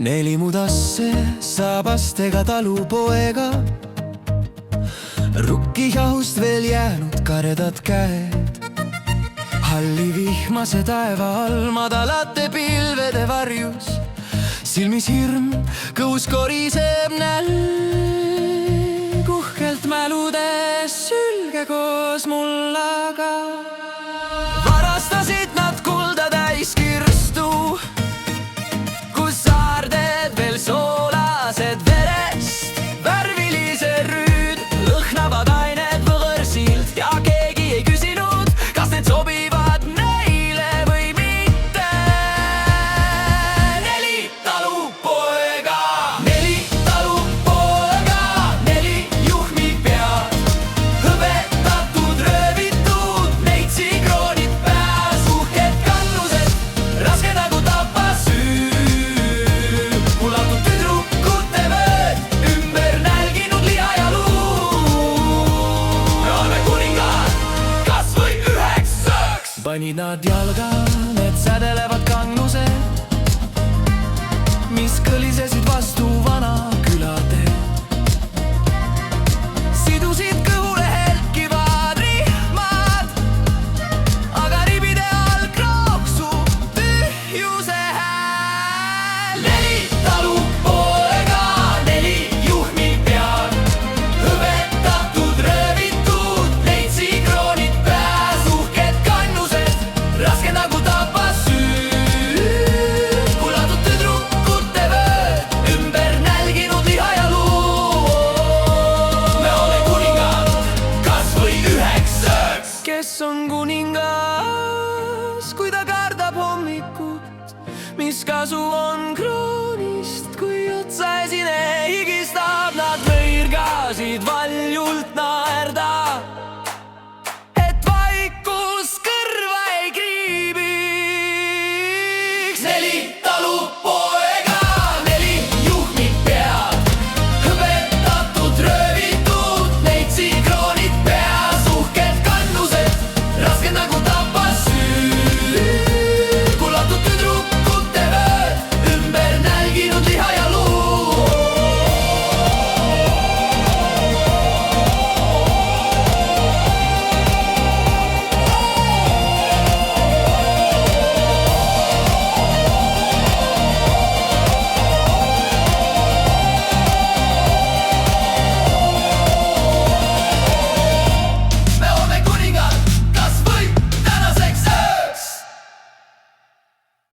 Neli mudasse saabastega talupoega, rukkijahust veel jäänud karedad käed. Halli vihmase taeva all madalate pilvede varjus, silmis hirm, kõhus koriseb nälg. Uhkelt mäludes sülge koos mullaga varastasid nad kulda täis kirstu, kus saarded veel soolased verest. Värvilise rüüd lõhnavad ained võõrsilt ja keegi ei küsinud, kas need sobivad neile või mitte. Neli talupoega, neli juhmi pead, hõbetatud, röövitud, neitsikroonid pääs, uhked kannused, raske nagu tapas süü. Kulatud tüdrukute vööd, ümber nälginud liha ja luu. Me oleme kuningad, kas või üheks sööks. Panid nad jalga need sädelevad kannused, mis kõlisesid vastu vana külade. Sidusid kõhule helkivad rihmad, aga ribide all krooksub tühjuse hääl. Neli talupoega, neli juhmi pead, hõbetatud, röövitud, neitsikroonid pääs, uhked kannused, raske nagu tapas süü. Kulatud tüdrukute vööd, ümber nälginud liha ja luu. Me oleme kuningad, kas või üheks sööks. Kes on kuningas, kui ta kardab hommikut? Mis kasu on kroonist, kui otsaesine higistab? Nad võirgasid valjult